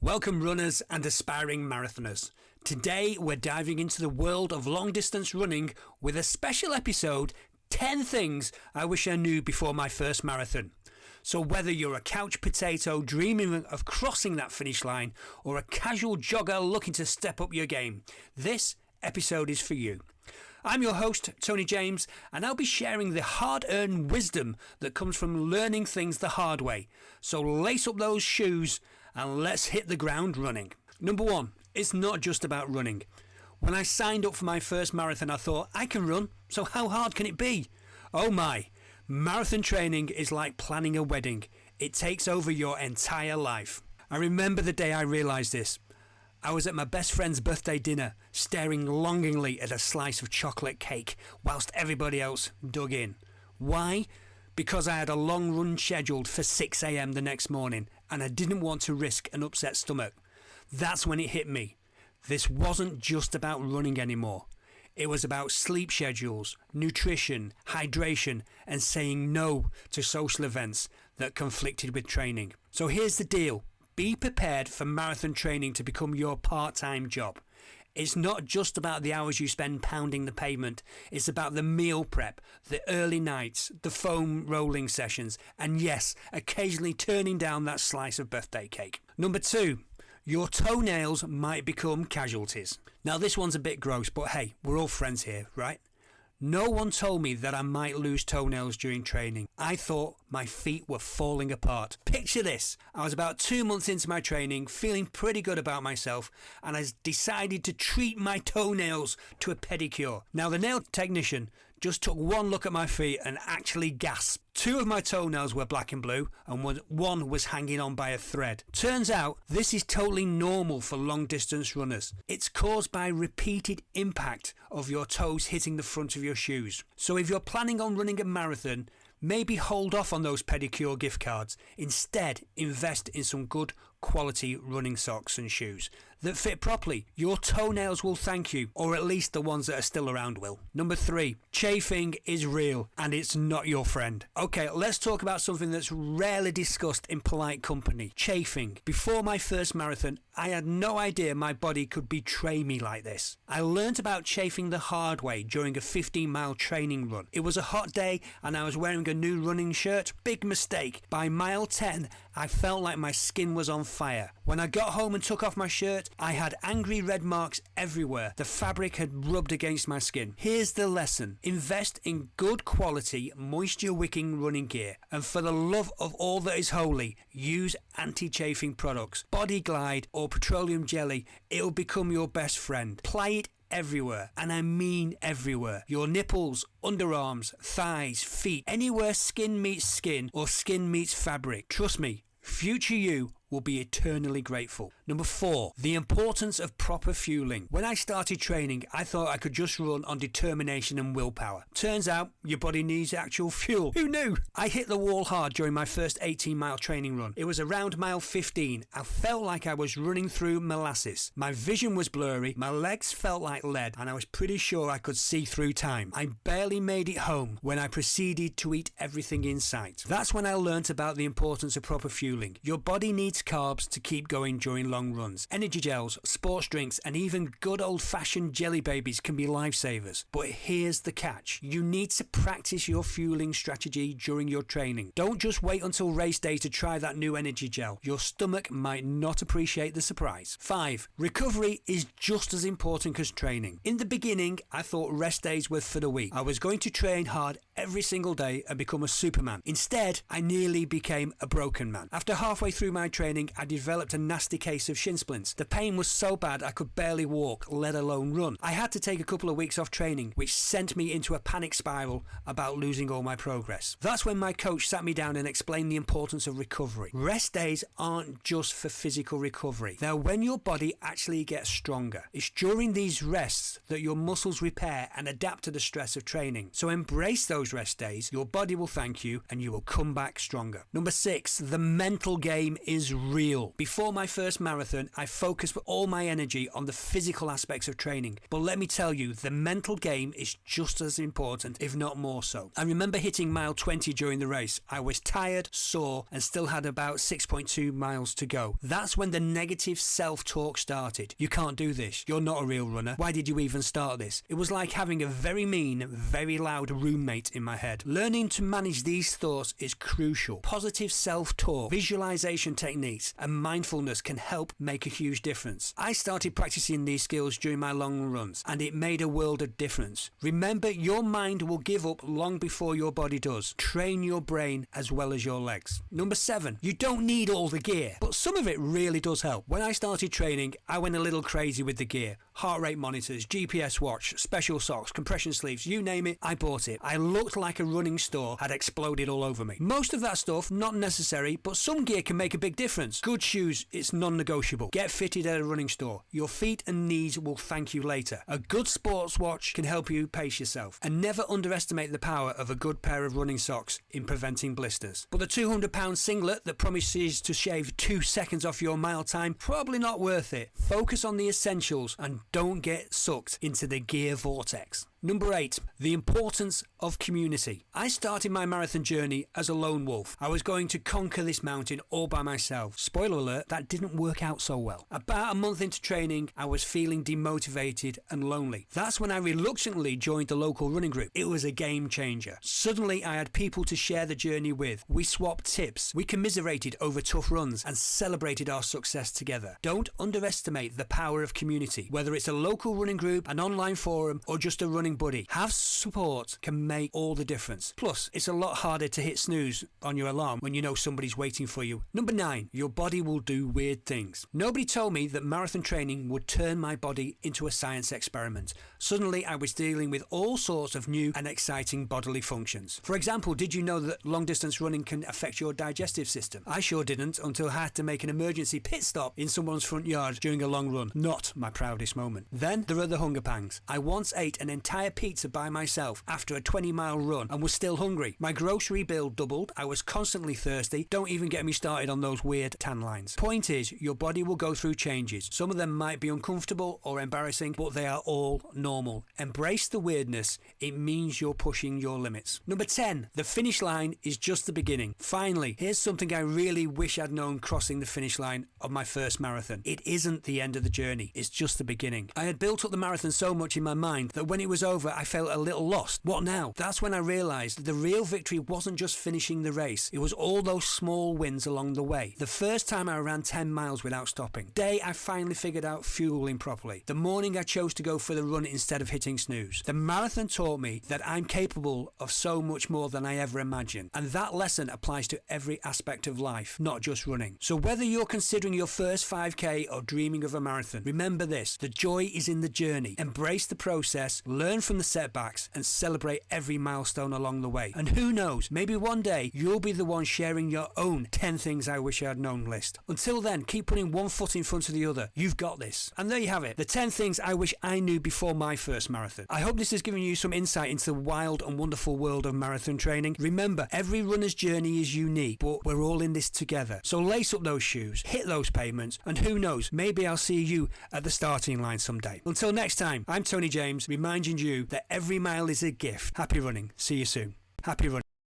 Welcome runners and aspiring marathoners. Today we're diving into the world of long distance running with a special episode, 10 things I wish I knew before my first marathon. So whether you're a couch potato dreaming of crossing that finish line or a casual jogger looking to step up your game, this episode is for you. I'm your host, Tony James, and I'll be sharing the hard-earned wisdom that comes from learning things the hard way. So lace up those shoes and let's hit the ground running. Number one, it's not just about running. When I signed up for my first marathon, I thought, I can run, so how hard can it be? Oh my, marathon training is like planning a wedding. It takes over your entire life. I remember the day I realised this. I was at my best friend's birthday dinner, staring longingly at a slice of chocolate cake, whilst everybody else dug in. Why? Because I had a long run scheduled for 6 a.m. the next morning, and I didn't want to risk an upset stomach. That's when it hit me. This wasn't just about running anymore. It was about sleep schedules, nutrition, hydration, and saying no to social events that conflicted with training. So here's the deal. Be prepared for marathon training to become your part-time job. It's not just about the hours you spend pounding the pavement. It's about the meal prep, the early nights, the foam rolling sessions, and yes, occasionally turning down that slice of birthday cake. Number two, your toenails might become casualties. Now this one's a bit gross, but hey, we're all friends here, right? No one told me that I might lose toenails during training. I thought my feet were falling apart. Picture this. I was about 2 months into my training, feeling pretty good about myself, and I decided to treat my toenails to a pedicure. Now the nail technician just took one look at my feet and actually gasped. 2 of my toenails were black and blue and one was hanging on by a thread. Turns out this is totally normal for long distance runners. It's caused by repeated impact of your toes hitting the front of your shoes. So if you're planning on running a marathon, maybe hold off on those pedicure gift cards. Instead, invest in some good quality running socks and shoes that fit properly. Your toenails will thank you, or at least the ones that are still around will. Number 3, chafing is real and it's not your friend. Okay, let's talk about something that's rarely discussed in polite company. Chafing. Before my first marathon, I had no idea my body could betray me like this. I learnt about chafing the hard way during a 15-mile training run. It was a hot day and I was wearing a new running shirt. Big mistake. By mile 10, I felt like my skin was on fire. When I got home and took off my shirt, I had angry red marks everywhere. The fabric had rubbed against my skin. Here's the lesson. Invest in good quality, moisture-wicking running gear. And for the love of all that is holy, use anti-chafing products. Body Glide or petroleum jelly, it'll become your best friend. Apply it everywhere, and I mean everywhere. Your nipples, underarms, thighs, feet, anywhere skin meets skin or skin meets fabric. Trust me, future you will be eternally grateful. Number 4, the importance of proper fueling. When I started training, I thought I could just run on determination and willpower. Turns out, your body needs actual fuel. Who knew? I hit the wall hard during my first 18-mile training run. It was around mile 15. I felt like I was running through molasses. My vision was blurry, my legs felt like lead, and I was pretty sure I could see through time. I barely made it home when I proceeded to eat everything in sight. That's when I learnt about the importance of proper fueling. Your body needs carbs to keep going during long runs. Energy gels, sports drinks, and even good old-fashioned jelly babies can be lifesavers. But here's the catch. You need to practice your fueling strategy during your training. Don't just wait until race day to try that new energy gel. Your stomach might not appreciate the surprise. 5. Recovery is just as important as training. In the beginning, I thought rest days were for the weak. I was going to train hard every single day and become a superman. Instead, I nearly became a broken man. After halfway through my training, I developed a nasty case of shin splints. The pain was so bad I could barely walk, let alone run. I had to take a couple of weeks off training, which sent me into a panic spiral about losing all my progress. That's when my coach sat me down and explained the importance of recovery. Rest days aren't just for physical recovery. They're when your body actually gets stronger. It's during these rests that your muscles repair and adapt to the stress of training. So embrace those rest days. Your body will thank you and you will come back stronger. Number 6, the mental game is real. Before my first marathon, I focused all my energy on the physical aspects of training. But let me tell you, the mental game is just as important, if not more so. I remember hitting mile 20 during the race. I was tired, sore, and still had about 6.2 miles to go. That's when the negative self-talk started. You can't do this. You're not a real runner. Why did you even start this? It was like having a very mean, very loud roommate in my head. Learning to manage these thoughts is crucial. Positive self-talk, visualization techniques, and mindfulness can help make a huge difference. I started practicing these skills during my long runs, and it made a world of difference. Remember, your mind will give up long before your body does. Train your brain as well as your legs. Number 7, you don't need all the gear, but some of it really does help. When I started training, I went a little crazy with the gear. Heart rate monitors, GPS watch, special socks, compression sleeves, you name it, I bought it. I looked like a running store had exploded all over me. Most of that stuff, not necessary, but some gear can make a big difference. Good shoes, it's non-negotiable. Get fitted at a running store. Your feet and knees will thank you later. A good sports watch can help you pace yourself. And never underestimate the power of a good pair of running socks in preventing blisters. But the £200 singlet that promises to shave 2 seconds off your mile time, probably not worth it. Focus on the essentials and don't get sucked into the gear vortex. Number 8, the importance of community. I started my marathon journey as a lone wolf. I was going to conquer this mountain all by myself. Spoiler alert, that didn't work out so well. About a month into training, I was feeling demotivated and lonely. That's when I reluctantly joined the local running group. It was a game changer. Suddenly, I had people to share the journey with. We swapped tips, we commiserated over tough runs, and celebrated our success together. Don't underestimate the power of community. Whether it's a local running group, an online forum, or just a running buddy, have support can make all the difference. Plus, it's a lot harder to hit snooze on your alarm when you know somebody's waiting for you. Number 9, your body will do weird things. Nobody told me that marathon training would turn my body into a science experiment. Suddenly, I was dealing with all sorts of new and exciting bodily functions. For example, did you know that long distance running can affect your digestive system? I sure didn't until I had to make an emergency pit stop in someone's front yard during a long run. Not my proudest moment. Then there are the hunger pangs. I once ate an entire pizza by myself after a 20-mile run and was still hungry. My grocery bill doubled. I was constantly thirsty. Don't even get me started on those weird tan lines. Point is, your body will go through changes. Some of them might be uncomfortable or embarrassing, but they are all normal. Embrace the weirdness. It means you're pushing your limits. Number 10, the finish line is just the beginning. Finally, here's something I really wish I'd known crossing the finish line of my first marathon. It isn't the end of the journey. It's just the beginning. I had built up the marathon so much in my mind that when it was over, I felt a little lost. What now? That's when I realised the real victory wasn't just finishing the race. It was all those small wins along the way. The first time I ran 10 miles without stopping. The day I finally figured out fueling properly. The morning I chose to go for the run instead of hitting snooze. The marathon taught me that I'm capable of so much more than I ever imagined. And that lesson applies to every aspect of life, not just running. So whether you're considering your first 5k or dreaming of a marathon, remember this: the joy is in the journey. Embrace the process, learn from the setbacks, and celebrate every milestone along the way. And who knows, maybe one day you'll be the one sharing your own 10 things I wish I had known list. Until then, keep putting one foot in front of the other. You've got this. And there you have it, the 10 things I wish I knew before my first marathon. I hope this has given you some insight into the wild and wonderful world of marathon training. Remember, every runner's journey is unique, but we're all in this together. So lace up those shoes, hit those pavements, and who knows, maybe I'll see you at the starting line someday. Until next time, I'm Tony James, reminding you that every mile is a gift. Happy running. See you soon. Happy running.